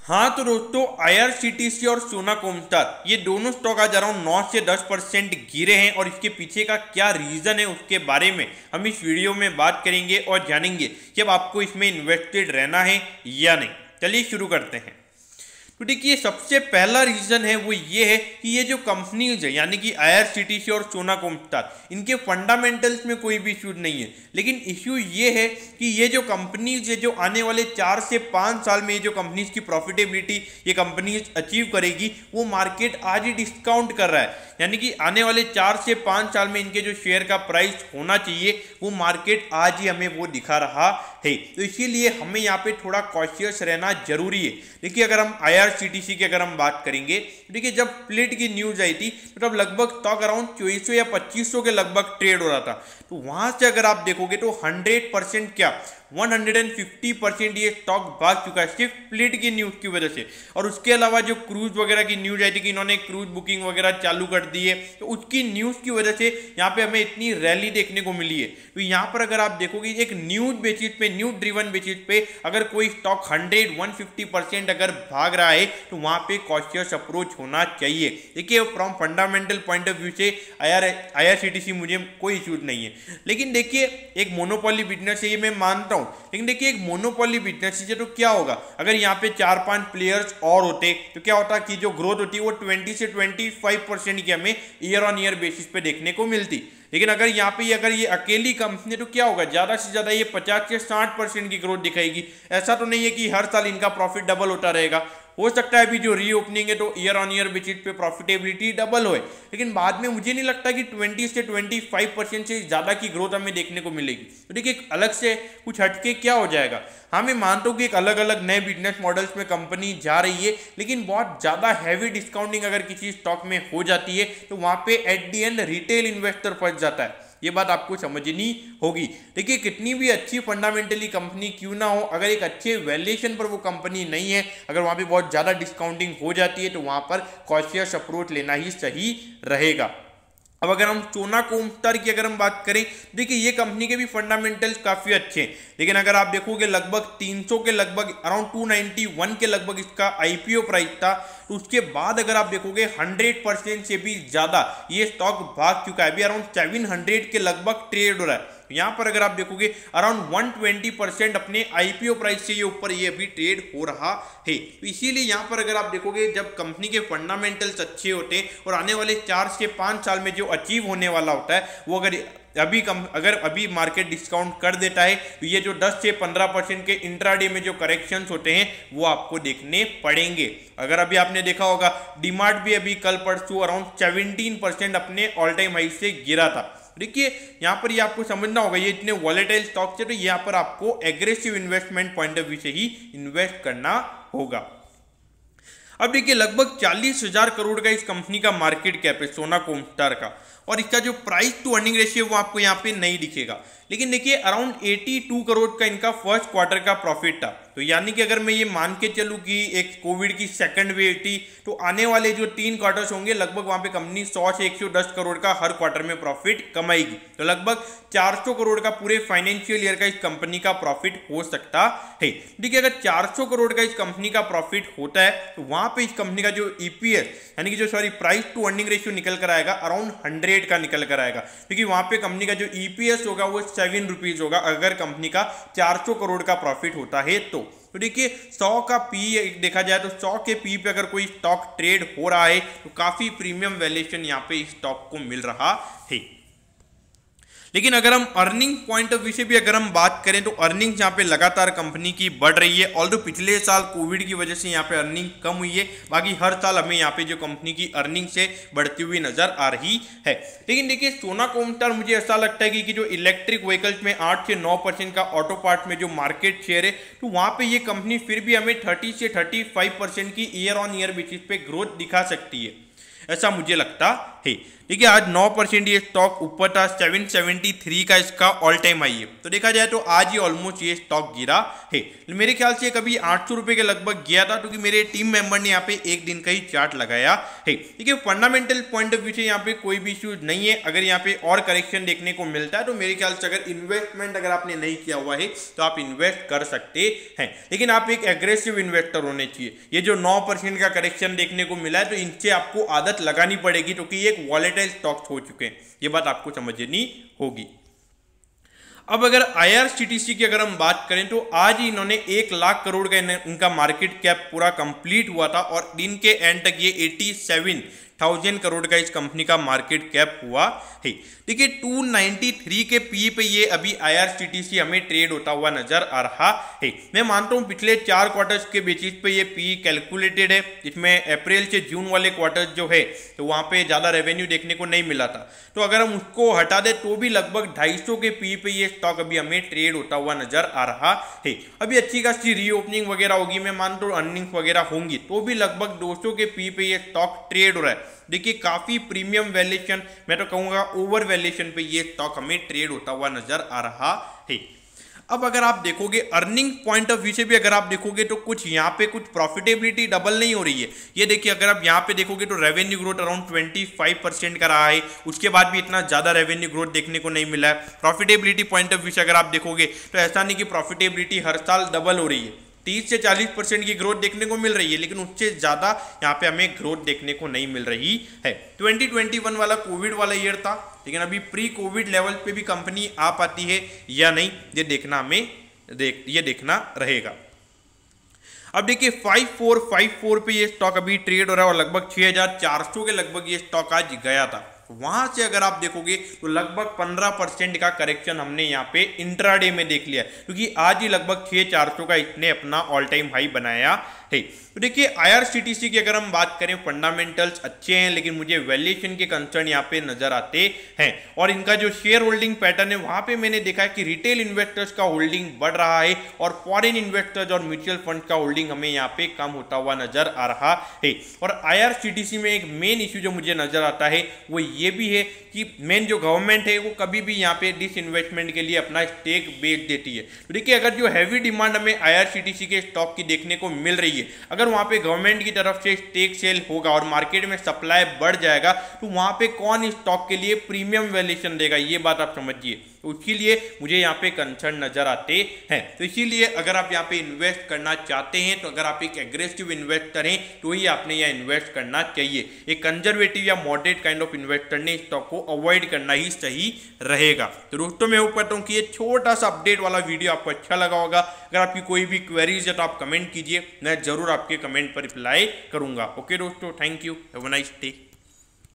हाँ तो दोस्तों, आईआरसीटीसी और सोना कोमटार ये दोनों स्टॉक आज अराउंड 9 से 10% गिरे हैं और इसके पीछे का क्या रीज़न है उसके बारे में हम इस वीडियो में बात करेंगे और जानेंगे कि अब आपको इसमें इन्वेस्टेड रहना है या नहीं। चलिए शुरू करते हैं। तो देखिए, सबसे पहला रीज़न है वो ये है कि ये जो कंपनीज है यानी कि आईआरसीटीसी और सोना कोमटार, इनके फंडामेंटल्स में कोई भी इशू नहीं है, लेकिन इशू ये है कि ये जो कंपनीज है जो आने वाले 4 से 5 साल में ये जो कंपनीज की प्रॉफिटेबिलिटी ये कंपनीज अचीव करेगी वो मार्केट आज ही डिस्काउंट कर रहा है। यानी कि आने वाले 4 से 5 साल में इनके जो शेयर का प्राइस होना चाहिए वो मार्केट आज ही हमें वो दिखा रहा है। तो इसीलिए हमें यहाँ पे थोड़ा कॉशियस रहना जरूरी है। देखिए, अगर हम आईआरसीटीसी की अगर हम बात करेंगे, देखिए जब स्प्लिट की न्यूज आई थी तो तब लगभग स्टॉक अराउंड 2400 या 2500 के लगभग ट्रेड हो रहा था। तो वहां से अगर आप देखोगे तो 100% क्या 150% ये स्टॉक भाग चुका है सिर्फ स्प्लिट की न्यूज की वजह से। और उसके अलावा जो क्रूज वगैरह की न्यूज आई थी कि इन्होंने क्रूज बुकिंग वगैरह चालू कर दी है, तो उसकी न्यूज की वजह से यहाँ पे हमें इतनी रैली देखने को मिली है। तो यहाँ पर अगर आप देखोगे एक न्यूज बेसिस पे, न्यूज ड्रिवन बेसिस पे अगर कोई स्टॉक 100-150% अगर भाग रहा है तो वहाँ पे कॉशियस अप्रोच होना चाहिए। देखिए, from fundamental point of view से आईआरसीटीसी मुझे कोई इश्यूज नहीं है, लेकिन देखिए एक मोनोपोली बिजनेस है ये मैं मानता हूँ, लेकिन देखिए एक मोनोपोली बिजनेस है तो क्या होगा अगर यहाँ पे 4-5 प्लेयर्स और होते तो क्या होता कि जो ग्रोथ होती है वो 20 से 25% की हमें ईयर ऑन ईयर बेसिस पे देखने को मिलती। लेकिन अगर यहाँ पे अगर ये अकेली कंपनी तो क्या होगा, ज्यादा से ज्यादा ये 50 से 60% की ग्रोथ दिखाएगी। ऐसा तो नहीं है कि हर साल इनका प्रॉफिट डबल होता रहेगा। हो सकता है अभी जो रीओपनिंग है तो ईयर ऑन ईयर बेसिस पे प्रॉफिटेबिलिटी डबल होए, लेकिन बाद में मुझे नहीं लगता कि 20 से 25% से ज़्यादा की ग्रोथ हमें देखने को मिलेगी। तो देखिए अलग से कुछ हटके क्या हो जाएगा। हाँ, मैं मानता हूँ कि एक अलग अलग नए बिजनेस मॉडल्स में कंपनी जा रही है, लेकिन बहुत ज़्यादा हैवी डिस्काउंटिंग अगर किसी स्टॉक में हो जाती है तो वहाँ पे at the and retail investor फंस जाता है। ये बात आपको समझनी होगी। देखिए, कितनी भी अच्छी फंडामेंटली कंपनी क्यों ना हो, अगर एक अच्छे वैल्यूएशन पर वो कंपनी नहीं है, अगर वहाँ पे बहुत ज़्यादा डिस्काउंटिंग हो जाती है तो वहाँ पर कॉशियस अप्रोच लेना ही सही रहेगा। अब अगर हम सोना कोमटार की अगर हम बात करें, देखिए ये कंपनी के भी फंडामेंटल्स काफ़ी अच्छे हैं, लेकिन अगर आप देखोगे लगभग 300 के लगभग अराउंड 291 के लगभग इसका आईपीओ प्राइस था। तो उसके बाद अगर आप देखोगे 100% से भी ज़्यादा ये स्टॉक भाग चुका है, अभी अराउंड 700 के लगभग ट्रेड हो रहा है। यहाँ पर अगर आप देखोगे अराउंड 120% अपने आईपीओ प्राइस से ये ऊपर ये अभी ट्रेड हो रहा है। तो इसीलिए यहाँ पर अगर आप देखोगे जब कंपनी के फंडामेंटल्स अच्छे होते हैं और आने वाले 4 से 5 साल में जो अचीव होने वाला होता है वो अगर अभी मार्केट डिस्काउंट कर देता है तो ये जो 10 से 15% के इंट्राडे में जो करेक्शंस होते हैं वो आपको देखने पड़ेंगे। अगर अभी आपने देखा होगा डीमार्ट भी अभी कल परसों अराउंड 17% अपने ऑल टाइम हाई से गिरा था। देखिए यहाँ पर ये आपको समझना होगा ये इतने वॉलेटाइल स्टॉक्स है तो यहाँ पर आपको aggressive investment point of view से ही इन्वेस्ट करना होगा। अब देखिए लगभग 40,000 करोड़ का इस कंपनी का मार्केट कैप है सोना कोमटार का, और इसका जो प्राइस टू अर्निंग रेशियो वो आपको यहाँ पे नहीं दिखेगा, लेकिन देखिए अराउंड 82 करोड़ का इनका फर्स्ट क्वार्टर का प्रॉफिट था। तो यानी कि अगर मैं ये मान के चलूँ कि एक कोविड की सेकंड वेव थी तो आने वाले जो 3 क्वार्टर्स होंगे लगभग वहाँ पे कंपनी 100 से 110 करोड़ का हर क्वार्टर में प्रॉफिट कमाएगी। तो लगभग 400 करोड़ का पूरे फाइनेंशियल ईयर का इस कंपनी का प्रॉफिट हो सकता है। देखिए अगर 400 करोड़ का इस कंपनी का प्रॉफिट होता है तो वहाँ पे इस कंपनी का जो ईपीएस यानी कि जो प्राइस टू अर्निंग रेशियो निकल कर आएगा अराउंड 100 का निकल कर आएगा, क्योंकि वहाँ पे कंपनी का जो ईपीएस होगा वो 7 रुपीज होगा अगर कंपनी का 400 करोड़ का प्रॉफिट होता है। तो देखिए 100 का पी देखा जाए तो 100 के पी पे अगर कोई स्टॉक ट्रेड हो रहा है तो काफी प्रीमियम वैल्यूएशन यहाँ पे इस स्टॉक को मिल रहा है। लेकिन अगर हम अर्निंग पॉइंट ऑफ व्यू से भी अगर हम बात करें तो अर्निंग्स यहाँ पे लगातार कंपनी की बढ़ रही है। ऑल्दो पिछले साल कोविड की वजह से यहाँ पे अर्निंग कम हुई है, बाकी हर साल हमें यहाँ पे जो कंपनी की अर्निंग से बढ़ती हुई नजर आ रही है। लेकिन देखिए सोना कोमटार मुझे ऐसा लगता है कि जो इलेक्ट्रिक व्हीकल्स में 8 से 9% का ऑटो पार्ट में जो मार्केट शेयर है तो वहाँ पे ये कंपनी फिर भी हमें 30 से 35% की ईयर ऑन ईयर बेसिस पे ग्रोथ दिखा सकती है, ऐसा मुझे लगता है। देखिए आज 9% ये स्टॉक ऊपर था, 773 का इसका ऑल टाइम हाई है। तो देखा जाए तो आज ही ऑलमोस्ट ये स्टॉक गिरा है। मेरे ख्याल से कभी 800 रुपये के लगभग गया था, क्योंकि मेरे टीम मेंबर ने यहाँ पे एक दिन का ही चार्ट लगाया है। देखिए फंडामेंटल पॉइंट ऑफ व्यू से यहाँ पे कोई भी इश्यूज नहीं है। अगर यहाँ पे और करेक्शन देखने को मिलता है तो मेरे ख्याल से अगर इन्वेस्टमेंट अगर आपने नहीं किया हुआ है तो आप इन्वेस्ट कर सकते हैं, लेकिन आप एक एग्रेसिव इन्वेस्टर होने चाहिए। ये जो 9% का करेक्शन देखने को मिला है तो इनसे आपको आदत लगानी पड़ेगी, क्योंकि ये एक वॉलेटाइल स्टॉक्स हो चुके हैं, ये बात आपको समझनी होगी। अब अगर IRCTC की अगर हम बात करें तो आज ही इन्होंने 1 लाख करोड़ का इनका मार्केट कैप पूरा कंप्लीट हुआ था और दिन के एंड तक ये 87,000 करोड़ का इस कंपनी का मार्केट कैप हुआ है। देखिए 293 के पी पे ये अभी IRCTC हमें ट्रेड होता हुआ नजर आ रहा है। मैं मानता हूँ पिछले 4 क्वार्टर्स के बेसिस पे ये पी कैलकुलेटेड है, इसमें अप्रैल से जून वाले क्वार्टर्स जो है तो वहाँ पे ज़्यादा रेवेन्यू देखने को नहीं मिला था, तो अगर हम उसको हटा दें तो भी लगभग 250 के पी पे ये स्टॉक अभी हमें ट्रेड होता हुआ नजर आ रहा है। अभी अच्छी खासी रीओपनिंग वगैरह होगी, मैं मानता हूँ अर्निंग्स वगैरह होंगी, तो भी लगभग 200 के पी पे ये स्टॉक ट्रेड हो रहा है। देखिए काफी प्रीमियम वैल्यूएशन, मैं तो कहूंगा ओवर वैल्यूएशन पे ये स्टॉक हमें ट्रेड होता हुआ नजर आ रहा है। अब अगर आप देखोगे अर्निंग पॉइंट ऑफ व्यू से भी अगर आप देखोगे तो कुछ यहाँ पे कुछ प्रॉफिटेबिलिटी डबल नहीं हो रही है। ये देखिए अगर आप यहाँ पे देखोगे तो रेवेन्यू ग्रोथ अराउंड 25% का रहा है, उसके बाद भी इतना ज्यादा रेवेन्यू ग्रोथ देखने को नहीं मिला है। प्रॉफिटेबिलिटी पॉइंट ऑफ व्यू से अगर आप देखोगे तो ऐसा नहीं कि प्रॉफिटेबिलिटी हर साल डबल हो रही है, 30 से 40% की ग्रोथ देखने को मिल रही है, लेकिन उससे ज़्यादा यहाँ पे हमें ग्रोथ देखने को नहीं मिल रही है। 2021 वाला कोविड वाला ईयर था, लेकिन अभी प्री कोविड लेवल पे भी कंपनी आ पाती है या नहीं ये देखना हमें देखना रहेगा। अब देखिए 5454 पे ये स्टॉक अभी ट्रेड हो रहा है और लगभग 6400 के लगभग ये स्टॉक आज गया था। वहां से अगर आप देखोगे तो लगभग 15% का करेक्शन हमने यहाँ पे इंट्राडे में देख लिया, क्योंकि आज ही लगभग 6400 का इसने अपना ऑल टाइम हाई बनाया है। तो देखिए IRCTC की अगर हम बात करें फंडामेंटल्स अच्छे हैं, लेकिन मुझे वैल्यूएशन के कंसर्न यहाँ पे नजर आते हैं। और इनका जो शेयर होल्डिंग पैटर्न है वहां पे मैंने देखा है कि रिटेल इन्वेस्टर्स का होल्डिंग बढ़ रहा है और फॉरेन इन्वेस्टर्स और म्यूचुअल फंड का होल्डिंग हमें यहाँ पे कम होता हुआ नजर आ रहा है। और IRCTC में एक मेन इश्यू जो मुझे नजर आता है वो ये भी है कि मेन जो गवर्नमेंट है वो कभी भी यहाँ पे डिस इन्वेस्टमेंट के लिए अपना स्टेक बेच देती है। तो देखिए अगर जो हैवी डिमांड हमें IRCTC के स्टॉक की देखने को मिल रही है, अगर वहां पे गवर्नमेंट की तरफ से स्टेक सेल होगा और मार्केट में सप्लाई बढ़ जाएगा तो वहां पे कौन स्टॉक के लिए प्रीमियम वैल्यूएशन देगा, ये बात आप समझिए। तो उसके लिए मुझे यहाँ पे कंसर्न नजर आते हैं। तो इसीलिए अगर आप यहाँ पे इन्वेस्ट करना चाहते हैं तो अगर आप एक एग्रेसिव इन्वेस्टर हैं तो ही आपने यहाँ इन्वेस्ट करना चाहिए। एक कंजर्वेटिव या मॉडरेट काइंड ऑफ इन्वेस्टर ने स्टॉक को अवॉइड करना ही सही रहेगा। तो दोस्तों मैं होप करता हूँ कि ये छोटा सा अपडेट वाला वीडियो आपको अच्छा लगा होगा। अगर आपकी कोई भी क्वेरीज है तो आप कमेंट कीजिए, मैं जरूर आपके कमेंट पर रिप्लाई करूंगा। ओके दोस्तों, thank you, have a nice day.